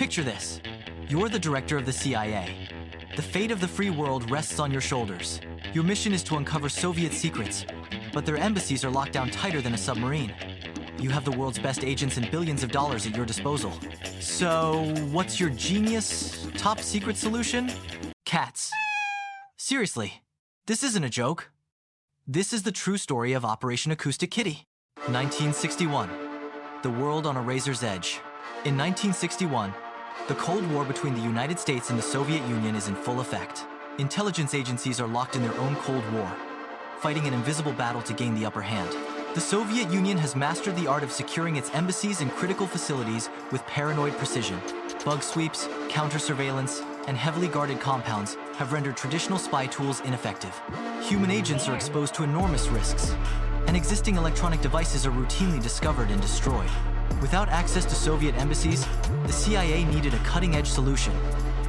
Picture this. You're the director of the CIA. The fate of the free world rests on your shoulders. Your mission is to uncover Soviet secrets, but their embassies are locked down tighter than a submarine. You have the world's best agents and billions of dollars at your disposal. So, what's your genius, top secret solution? Cats. Seriously, this isn't a joke. This is the true story of Operation Acoustic Kitty. 1961. The world on a razor's edge. In 1961, the Cold War between the United States and the Soviet Union is in full effect. Intelligence agencies are locked in their own Cold War, fighting an invisible battle to gain the upper hand. The Soviet Union has mastered the art of securing its embassies and critical facilities with paranoid precision. Bug sweeps, counter-surveillance, and heavily guarded compounds have rendered traditional spy tools ineffective. Human agents are exposed to enormous risks, and existing electronic devices are routinely discovered and destroyed. Without access to Soviet embassies, the CIA needed a cutting-edge solution,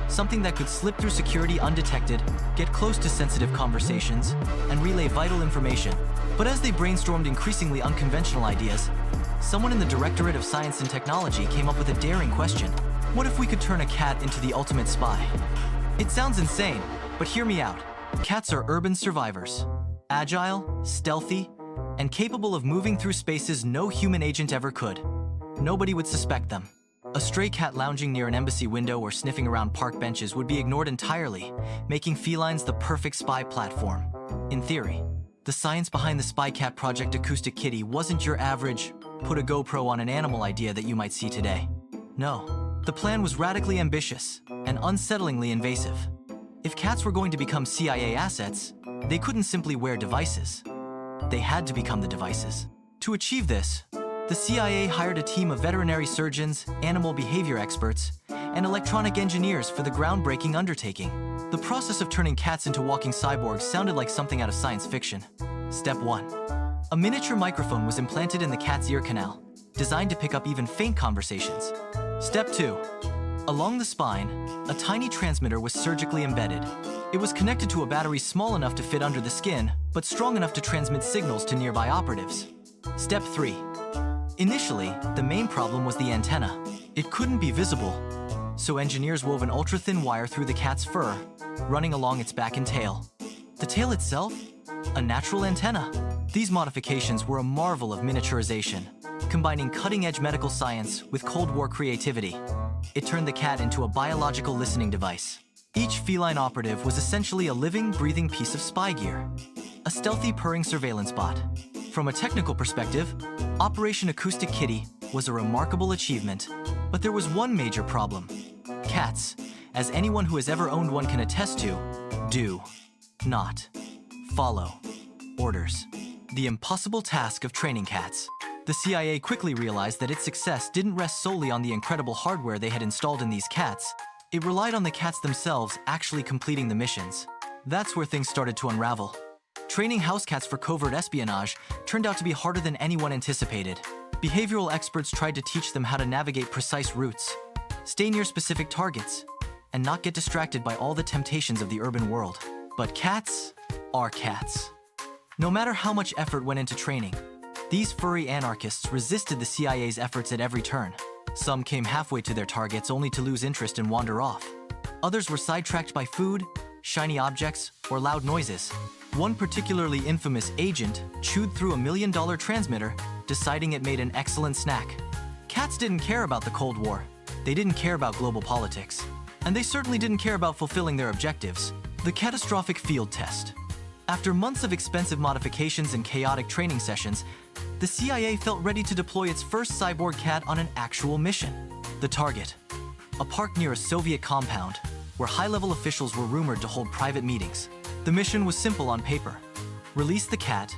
something that could slip through security undetected, get close to sensitive conversations, and relay vital information. But as they brainstormed increasingly unconventional ideas, someone in the Directorate of Science and Technology came up with a daring question. What if we could turn a cat into the ultimate spy? It sounds insane, but hear me out. Cats are urban survivors, agile, stealthy, and capable of moving through spaces no human agent ever could. Nobody would suspect them. A stray cat lounging near an embassy window or sniffing around park benches would be ignored entirely, making felines the perfect spy platform. In theory, the science behind the spy cat project Acoustic Kitty wasn't your average put a GoPro on an animal idea that you might see today. No, the plan was radically ambitious and unsettlingly invasive. If cats were going to become CIA assets, they couldn't simply wear devices. They had to become the devices. To achieve this, the CIA hired a team of veterinary surgeons, animal behavior experts, and electronic engineers for the groundbreaking undertaking. The process of turning cats into walking cyborgs sounded like something out of science fiction. Step 1. A miniature microphone was implanted in the cat's ear canal, designed to pick up even faint conversations. Step 2. Along the spine, a tiny transmitter was surgically embedded. It was connected to a battery small enough to fit under the skin, but strong enough to transmit signals to nearby operatives. Step 3. Initially, the main problem was the antenna. It couldn't be visible, so engineers wove an ultra-thin wire through the cat's fur, running along its back and tail. The tail itself? A natural antenna. These modifications were a marvel of miniaturization, combining cutting-edge medical science with Cold War creativity. It turned the cat into a biological listening device. Each feline operative was essentially a living, breathing piece of spy gear, a stealthy purring surveillance bot. From a technical perspective, Operation Acoustic Kitty was a remarkable achievement, but there was one major problem. Cats, as anyone who has ever owned one can attest to, do not follow orders. The impossible task of training cats. The CIA quickly realized that its success didn't rest solely on the incredible hardware they had installed in these cats. It relied on the cats themselves actually completing the missions. That's where things started to unravel. Training house cats for covert espionage turned out to be harder than anyone anticipated. Behavioral experts tried to teach them how to navigate precise routes, stay near specific targets, and not get distracted by all the temptations of the urban world. But cats are cats. No matter how much effort went into training, these furry anarchists resisted the CIA's efforts at every turn. Some came halfway to their targets only to lose interest and wander off. Others were sidetracked by food, shiny objects, or loud noises. One particularly infamous agent chewed through $1 million transmitter, deciding it made an excellent snack. Cats didn't care about the Cold War. They didn't care about global politics. And they certainly didn't care about fulfilling their objectives. The catastrophic field test. After months of expensive modifications and chaotic training sessions, the CIA felt ready to deploy its first cyborg cat on an actual mission. The target: a park near a Soviet compound, where high-level officials were rumored to hold private meetings. The mission was simple on paper. Release the cat,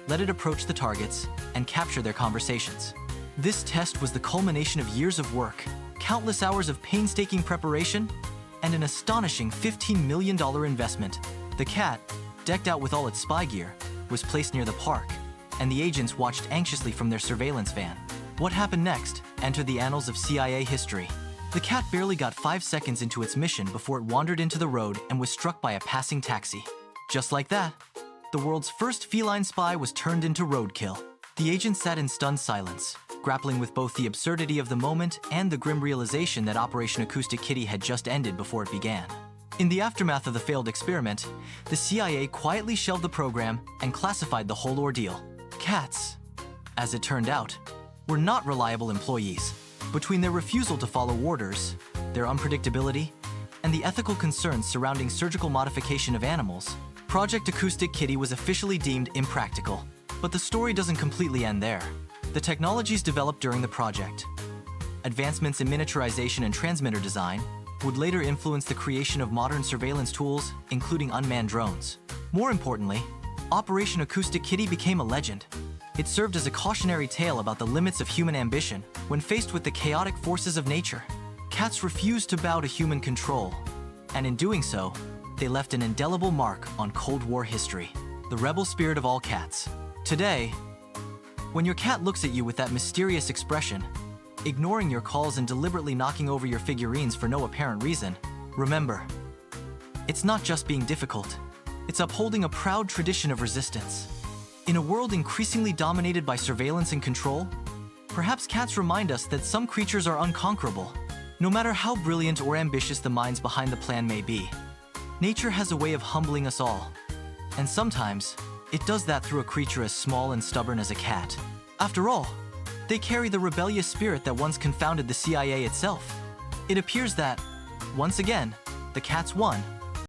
let it approach the targets, and capture their conversations. This test was the culmination of years of work, countless hours of painstaking preparation, and an astonishing $15 million investment. The cat, decked out with all its spy gear, was placed near the park, and the agents watched anxiously from their surveillance van. What happened next entered the annals of CIA history. The cat barely got 5 seconds into its mission before it wandered into the road and was struck by a passing taxi. Just like that, the world's first feline spy was turned into roadkill. The agent sat in stunned silence, grappling with both the absurdity of the moment and the grim realization that Operation Acoustic Kitty had just ended before it began. In the aftermath of the failed experiment, the CIA quietly shelved the program and classified the whole ordeal. Cats, as it turned out, were not reliable employees. Between their refusal to follow orders, their unpredictability, and the ethical concerns surrounding surgical modification of animals, Project Acoustic Kitty was officially deemed impractical. But the story doesn't completely end there. The technologies developed during the project, advancements in miniaturization and transmitter design, would later influence the creation of modern surveillance tools, including unmanned drones. More importantly, Operation Acoustic Kitty became a legend. It served as a cautionary tale about the limits of human ambition when faced with the chaotic forces of nature. Cats refused to bow to human control, and in doing so, they left an indelible mark on Cold War history. The rebel spirit of all cats. Today, when your cat looks at you with that mysterious expression, ignoring your calls and deliberately knocking over your figurines for no apparent reason, remember, it's not just being difficult, it's upholding a proud tradition of resistance. In a world increasingly dominated by surveillance and control, perhaps cats remind us that some creatures are unconquerable. No matter how brilliant or ambitious the minds behind the plan may be, nature has a way of humbling us all. And sometimes, it does that through a creature as small and stubborn as a cat. After all, they carry the rebellious spirit that once confounded the CIA itself. It appears that, once again, the cats won,